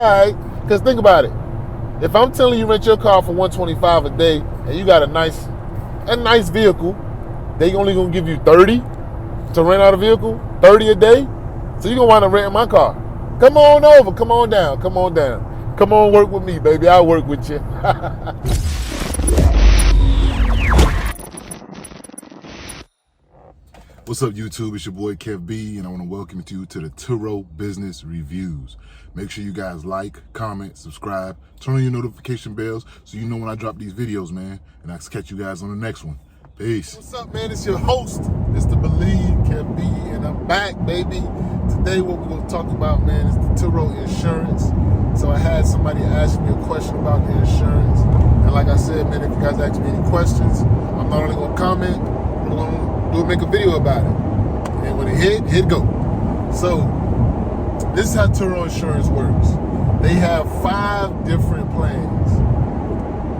All right, because think about it. If I'm telling you rent your car for $125 a day and you got a nice vehicle, they only gonna give you 30 to rent out a vehicle, 30 a day. So you're gonna wind up renting my car. Come on over, come on down. Come on work with me, baby. I'll work with you. What's up, YouTube? It's your boy Kev B, and I want to welcome you to the TURO Business Reviews. Make sure you guys like, comment, subscribe, turn on your notification bells so you know when I drop these videos, man. And I'll catch you guys on the next one. Peace. What's up, man? It's your host, Mr. Believe, Kev B, and I'm back, baby. Today, what we're going to talk about, man, is the TURO insurance. So I had somebody ask me a question about the insurance. And like I said, man, if you guys ask me any questions, I'm not only going to comment, I'm going to make a video about it. And when it hit go. So this is how TURO insurance works. They have 5 different plans.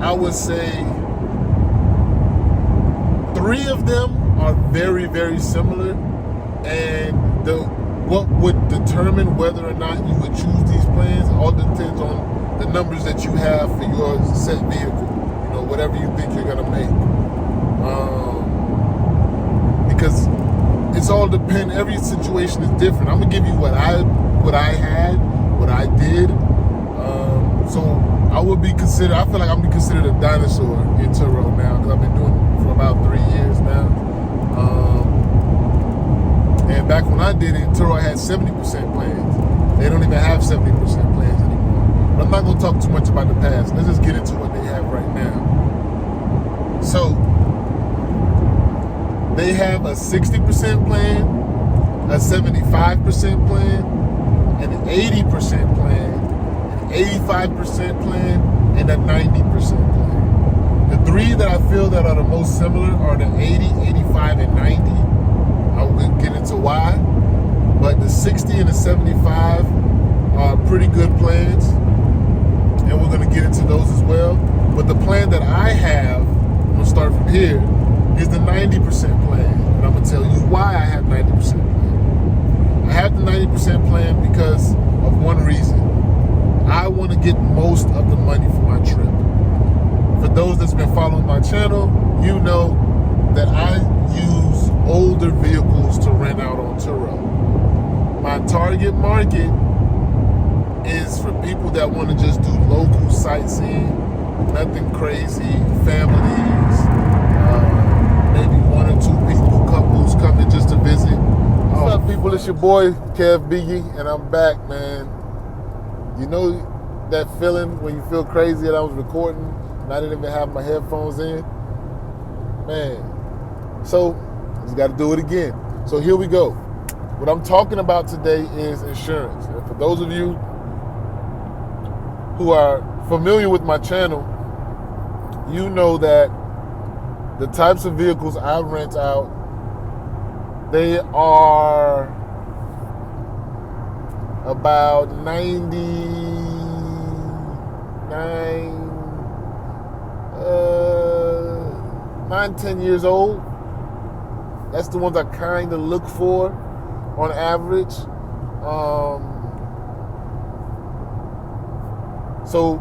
I would say 3 of them are very, very similar. And what would determine whether or not you would choose these plans all depends on the numbers that you have for your set vehicle. You know, whatever you think you're gonna make. Because it's all depend. Every situation is different. I'm gonna give you what I had, what I did. So I would be considered. I feel like I'm considered a dinosaur in TURO now because I've been doing it for about 3 years now. And back when I did it, TURO had 70% plans. They don't even have 70% plans anymore. But I'm not gonna talk too much about the past. Let's just get into what they have right now. So they have a 60% plan, a 75% plan, an 80% plan, an 85% plan, and a 90% plan. The 3 that I feel that are the most similar are the 80, 85, and 90. I will get into why. But the 60 and the 75 are pretty good plans, and we're going to get into those as well. But the plan that I have, I'm going to start from here, is the 90% plan. And I'm going to tell you why I have 90% plan. I have the 90% plan because of one reason. I want to get most of the money for my trip. For those that's been following my channel, you know that I use older vehicles to rent out on TURO. My target market is for people that want to just do local sightseeing, nothing crazy, families, maybe 1 or 2 people, couples coming just to visit. What's up, people? It's your boy Kev Biggie, and I'm back, man. You know that feeling when you feel crazy that I was recording and I didn't even have my headphones in? Man. So, just got to do it again. So here we go. What I'm talking about today is insurance. And for those of you who are familiar with my channel, you know that the types of vehicles I rent out, they are about 10 years old. That's the ones I kind of look for on average. So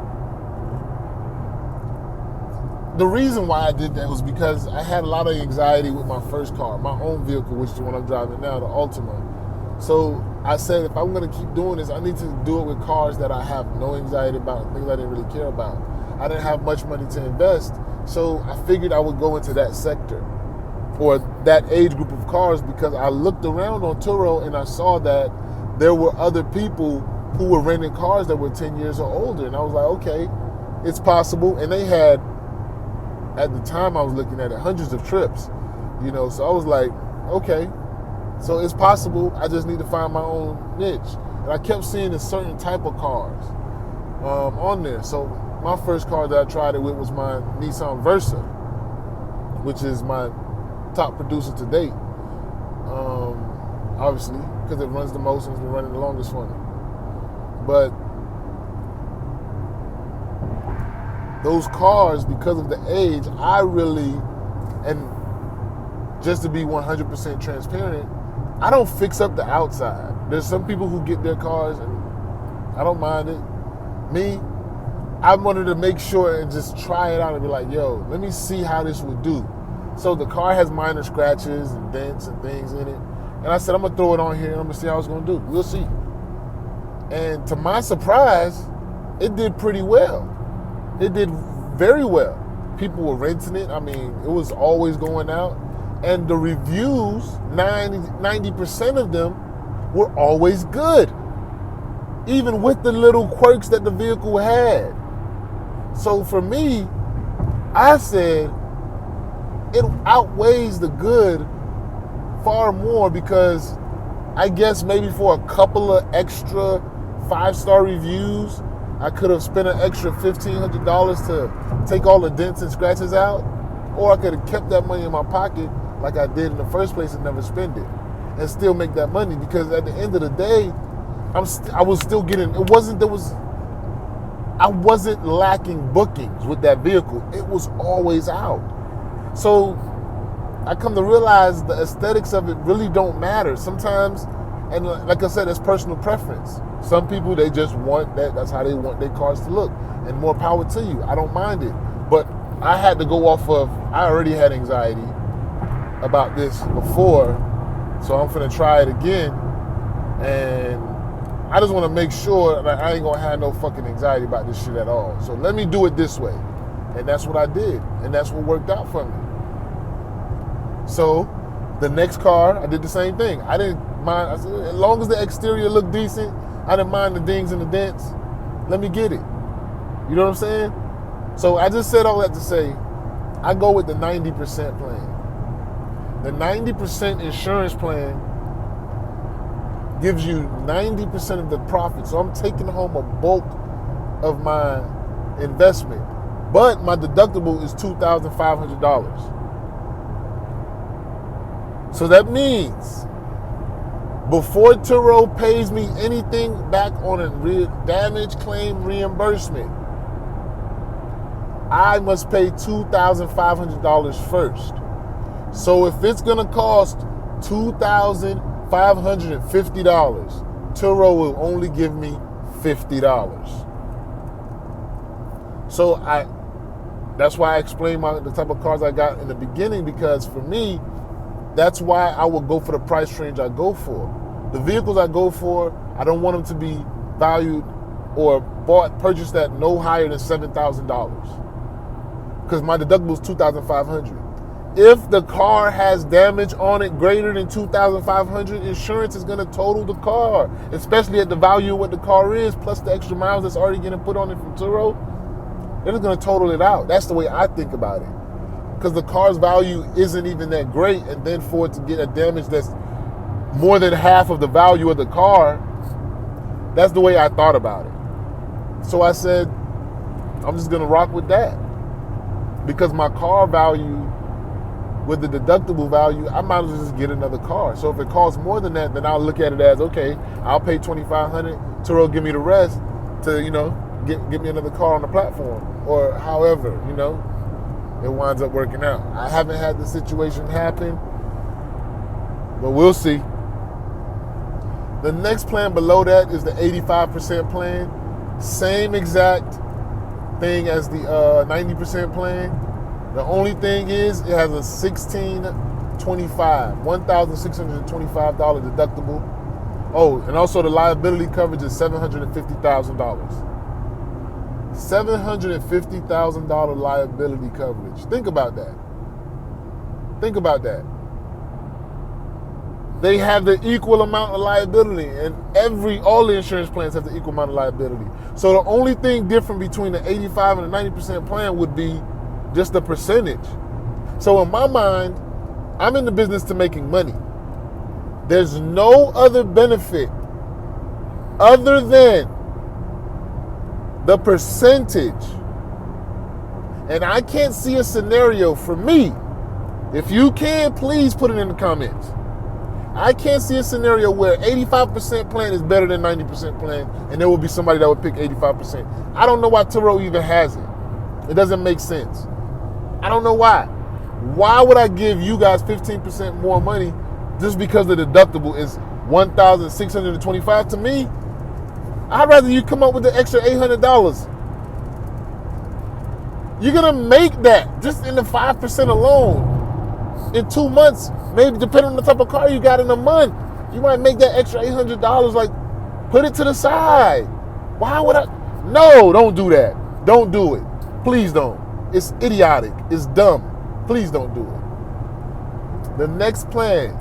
the reason why I did that was because I had a lot of anxiety with my first car, my own vehicle, which is the one I'm driving now, the Altima. So I said, if I'm going to keep doing this, I need to do it with cars that I have no anxiety about, things I didn't really care about. I didn't have much money to invest, so I figured I would go into that sector or that age group of cars because I looked around on TURO and I saw that there were other people who were renting cars that were 10 years or older. And I was like, okay, it's possible. And they had, at the time I was looking at it, hundreds of trips, you know, so I was like, okay, so it's possible. I just need to find my own niche. And I kept seeing a certain type of cars on there. So my first car that I tried it with was my Nissan Versa, which is my top producer to date, obviously, because it runs the most and it's been running the longest for me. But those cars, because of the age, I really, and just to be 100% transparent, I don't fix up the outside. There's some people who get their cars, and I don't mind it. Me, I wanted to make sure and just try it out and be like, yo, let me see how this would do. So the car has minor scratches and dents and things in it. And I said, I'm going to throw it on here and I'm going to see how it's going to do. We'll see. And to my surprise, it did pretty well. It did very well. People were renting it. I mean, it was always going out. And the reviews, 90% of them were always good, even with the little quirks that the vehicle had. So for me, I said it outweighs the good far more, because I guess maybe for a couple of extra 5-star reviews, I could have spent an extra $1,500 to take all the dents and scratches out, or I could have kept that money in my pocket like I did in the first place and never spend it, and still make that money. Because at the end of the day, I was still getting. I wasn't lacking bookings with that vehicle. It was always out. So I come to realize the aesthetics of it really don't matter sometimes. And like I said, it's personal preference. Some people, they just want that. That's how they want their cars to look. And more power to you. I don't mind it. But I had to go off of, I already had anxiety about this before. So I'm finna try it again. And I just want to make sure that I ain't going to have no fucking anxiety about this shit at all. So let me do it this way. And that's what I did. And that's what worked out for me. So the next car, I did the same thing. I didn't mind. I said, as long as the exterior looked decent, I didn't mind the dings and the dents. Let me get it. You know what I'm saying? So I just said all that to say, I go with the 90% plan. The 90% insurance plan gives you 90% of the profit. So I'm taking home a bulk of my investment. But my deductible is $2,500. So that means before TURO pays me anything back on a damage claim reimbursement, I must pay $2,500 first. So if it's going to cost $2,550, TURO will only give me $50. So that's why I explained the type of cars I got in the beginning, because for me, that's why I will go for the price range I go for. The vehicles I go for, I don't want them to be valued or purchased at no higher than $7,000. Because my deductible is $2,500. If the car has damage on it greater than $2,500, insurance is going to total the car, especially at the value of what the car is, plus the extra miles that's already getting put on it from TURO. They're just going to total it out. That's the way I think about it. Because the car's value isn't even that great, and then for it to get a damage that's more than half of the value of the car, that's the way I thought about it. So I said, I'm just going to rock with that. Because my car value with the deductible value, I might as well just get another car. So if it costs more than that, then I'll look at it as, okay, I'll pay $2,500, TURO give me the rest to, get me another car on the platform, or however, it winds up working out. I haven't had the situation happen, but we'll see. The next plan below that is the 85% plan. Same exact thing as the 90% plan. The only thing is it has a $1,625 deductible. Oh, and also the liability coverage is $750,000. $750,000 liability coverage. Think about that. They have the equal amount of liability, and all the insurance plans have the equal amount of liability. So the only thing different between the 85 and the 90% plan would be just the percentage. So in my mind, I'm in the business to making money. There's no other benefit other than the percentage. And I can't see a scenario for me. If you can, please put it in the comments. I can't see a scenario where 85% plan is better than 90% plan, and there will be somebody that would pick 85%. I don't know why TURO even has it. It doesn't make sense. I don't know why. Why would I give you guys 15% more money just because the deductible is $1,625? To me, I'd rather you come up with the extra $800. You're gonna make that just in the 5% alone in 2 months. Maybe depending on the type of car you got in a month, you might make that extra $800. Like, put it to the side. Why would I? No, don't do that. Don't do it. Please don't. It's idiotic. It's dumb. Please don't do it. The next plan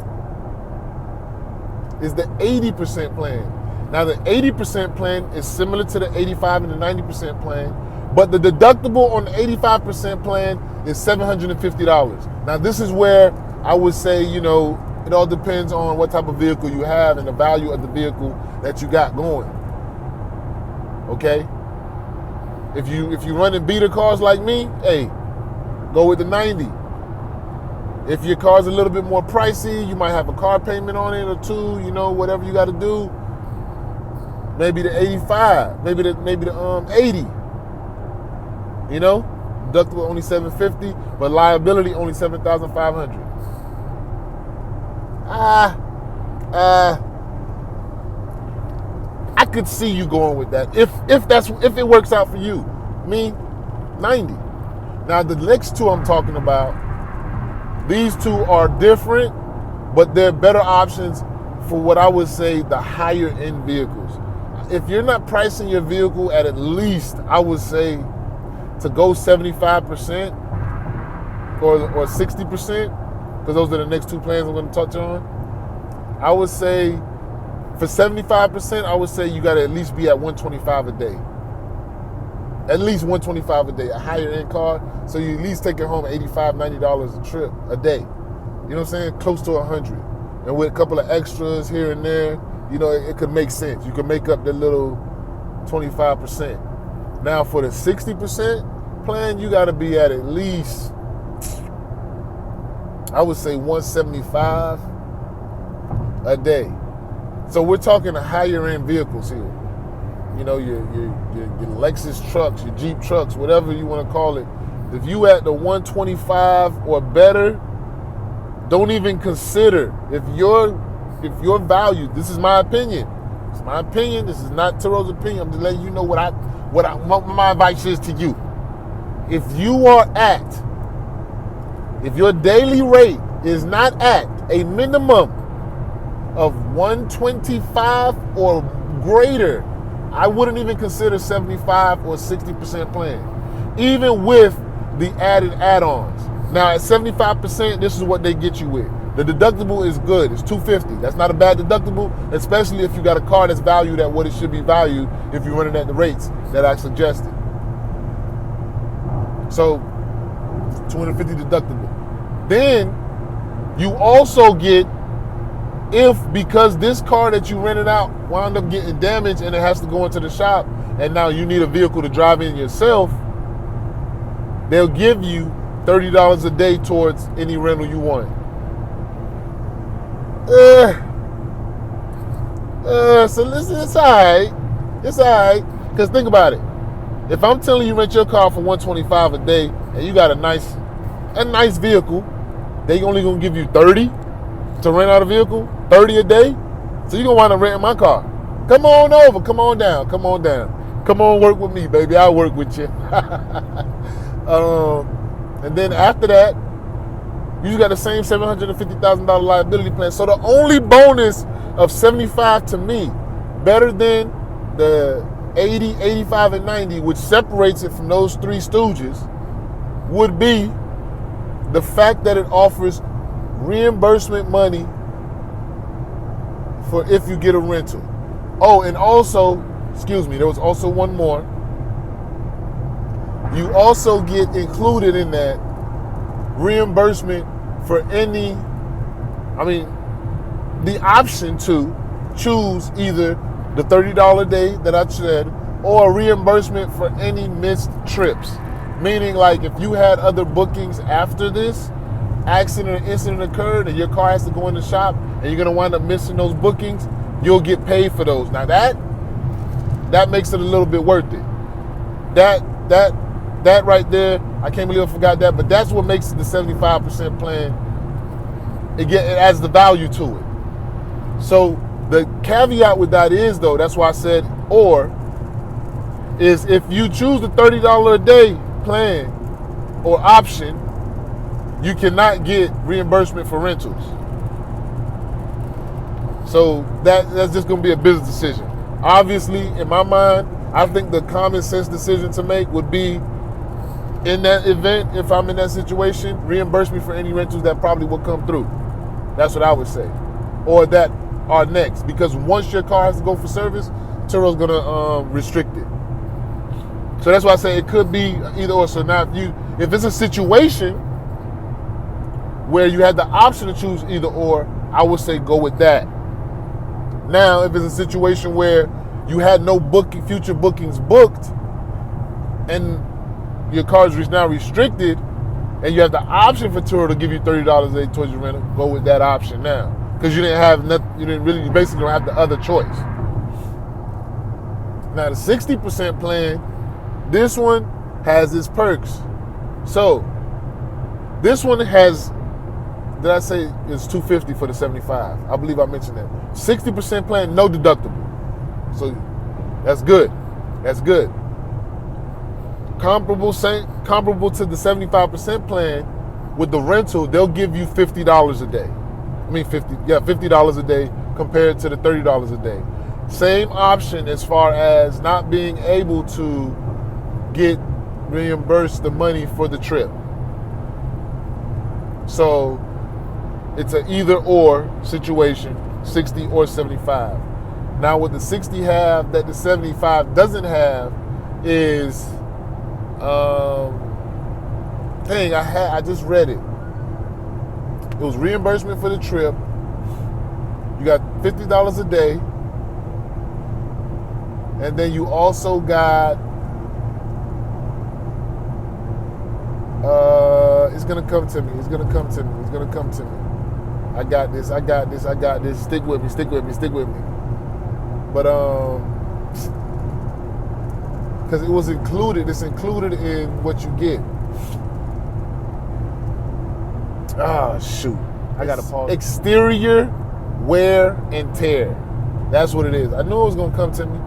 is the 80% plan. Now, the 80% plan is similar to the 85 and the 90% plan, but the deductible on the 85% plan is $750. Now, this is where I would say, it all depends on what type of vehicle you have and the value of the vehicle that you got going. Okay? If you running beater cars like me, hey, go with the 90. If your car's a little bit more pricey, you might have a car payment on it or two, whatever you got to do. Maybe the 85, maybe the 80. Deductible only $750, but liability only $7,500. I could see you going with that if it works out for you. Me, 90. Now the next two I'm talking about, these two are different, but they're better options for what I would say the higher end vehicles. If you're not pricing your vehicle at least, I would say, to go 75% or 60%, because those are the next two plans I'm going to touch on. I would say for 75%, I would say you got to at least be at 125 a day. At least 125 a day, a higher end car. So you at least take it home $85, $90 a trip a day. You know what I'm saying? Close to 100. And with a couple of extras here and there, it could make sense. You could make up the little 25%. Now for the 60% plan, you got to be at least, I would say 175 a day. So we're talking the higher end vehicles here. Your Lexus trucks, your Jeep trucks, whatever you want to call it. If you at the 125 or better, don't even consider. If your value, this is my opinion. It's my opinion. This is not TURO's opinion. I'm just letting you know what my advice is to you. If your daily rate is not at a minimum of 125 or greater, I wouldn't even consider 75 or 60% plan, even with the added add-ons. Now at 75%, this is what they get you with. The deductible is good. It's $250. That's not a bad deductible, especially if you got a car that's valued at what it should be valued if you're running at the rates that I suggested. So $250 deductible. Then you also get, because this car that you rented out wound up getting damaged and it has to go into the shop, and now you need a vehicle to drive in yourself, they'll give you $30 a day towards any rental you want. So listen, it's all right. It's all right. Because think about it. If I'm telling you rent your car for $125 a day and you got a nice vehicle, they only gonna give you 30 to rent out a vehicle, 30 a day. So you're gonna wind up renting my car. Come on over, come on down. Come on work with me, baby. I'll work with you. And then after that, you got the same $750,000 liability plan. So the only bonus of 75 to me, better than the 80, 85, and 90, which separates it from those three stooges, would be the fact that it offers reimbursement money for if you get a rental. Oh, and also, there was also one more. You also get included in that reimbursement for the option to choose either the $30 a day that I said, or a reimbursement for any missed trips. Meaning, like, if you had other bookings after this accident or incident occurred and your car has to go in the shop and you're gonna wind up missing those bookings, you'll get paid for those. Now that makes it a little bit worth it. That right there, I can't believe I forgot that, but that's what makes the 75% plan. It adds the value to it. So the caveat with that is, though, that's why I said or is if you choose the $30 a day plan or option, you cannot get reimbursement for rentals. So that's just going to be a business decision. Obviously, in my mind, I think the common sense decision to make would be, in that event, if I'm in that situation, reimburse me for any rentals that probably will come through. That's what I would say. Or that are next. Because once your car has to go for service, Turo's going to restrict it. So that's why I say it could be either or. So now if it's a situation where you had the option to choose either or, I would say go with that. Now, if it's a situation where you had no future bookings booked and your car is now restricted and you have the option for Turo to give you $30 a day towards your rental, go with that option now. Because you you basically don't have the other choice. Now, the 60% plan, this one has its perks. So, this one has, did I say it's $250 for the 75? I believe I mentioned that. 60% plan, no deductible. So that's good. That's good. Comparable to the 75% plan, with the rental, they'll give you $50 a day. $50 a day compared to the $30 a day. Same option as far as not being able to get reimbursed the money for the trip. So it's an either or situation, 60 or 75. Now what the 60 have that the 75 doesn't have is, I just read it. It was reimbursement for the trip. You got $50 a day. And then you also got, it's gonna come to me. I got this. Stick with me. But because it was included, it's included in what you get. Shoot. I gotta pause. Exterior wear and tear. That's what it is. I knew it was gonna come to me.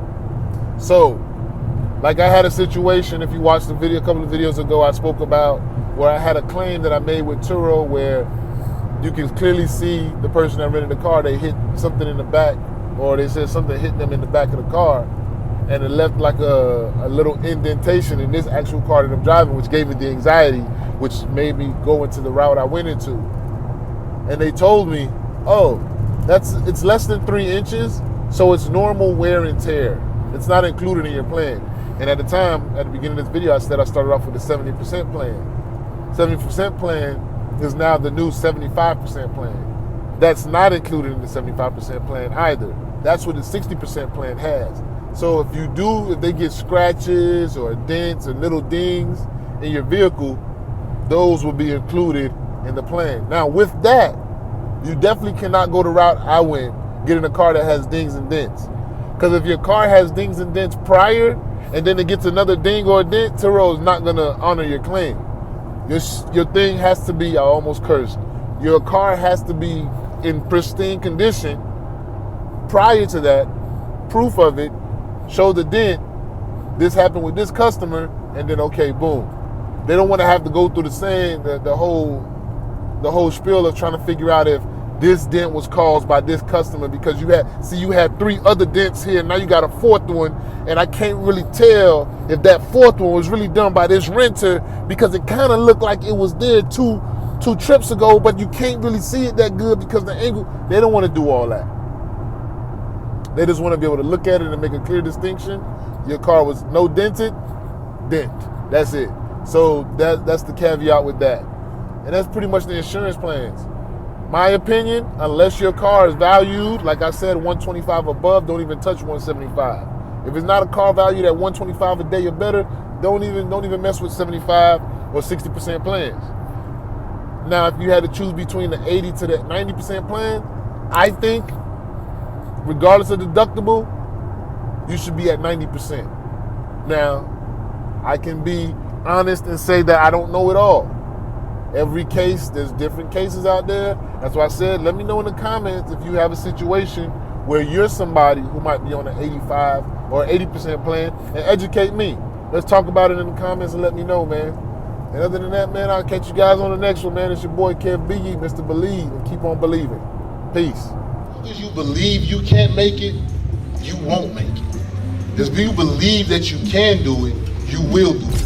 So, like I had a situation, if you watched the video, a couple of videos ago, I spoke about where I had a claim that I made with Turo where you can clearly see the person that rented the car, they hit something in the back, or they said something hit them in the back of the car, and it left like a little indentation in this actual car that I'm driving, which gave me the anxiety, which made me go into the route I went into. And they told me, it's less than 3 inches, so it's normal wear and tear. It's not included in your plan. And at the time, at the beginning of this video, I said I started off with the 70% plan. 70% plan is now the new 75% plan. That's not included in the 75% plan either. That's what the 60% plan has. So if they get scratches or dents or little dings in your vehicle, those will be included in the plan. Now with that, you definitely cannot go the route I went, getting a car that has dings and dents. Because if your car has dings and dents prior, and then it gets another ding or a dent, Turo is not gonna honor your claim. Your thing has to be, I almost cursed, your car has to be in pristine condition prior to that, proof of it, show the dent, this happened with this customer, and then okay, boom. They don't want to have to go through the whole spiel of trying to figure out if this dent was caused by this customer, because you had 3 other dents here, now you got a 4th one, and I can't really tell if that 4th one was really done by this renter, because it kind of looked like it was there two trips ago, but you can't really see it that good because the angle. They don't want to do all that. They just want to be able to look at it and make a clear distinction. Your car was no dented, dent. That's it. So that's the caveat with that. And that's pretty much the insurance plans. My opinion, unless your car is valued, like I said, 125 above, don't even touch 175. If it's not a car valued at 125 a day or better, don't even mess with 75 or 60% plans. Now, if you had to choose between the 80 to the 90% plan, I think, regardless of deductible, you should be at 90%. Now, I can be honest and say that I don't know it all. Every case, there's different cases out there. That's why I said, let me know in the comments if you have a situation where you're somebody who might be on an 85 or 80% plan, and educate me. Let's talk about it in the comments and let me know, man. And other than that, man, I'll catch you guys on the next one, man. It's your boy Kev B, Mr. Believe, and keep on believing. Peace. Because you believe you can't make it, you won't make it. Because if you believe that you can do it, you will do it.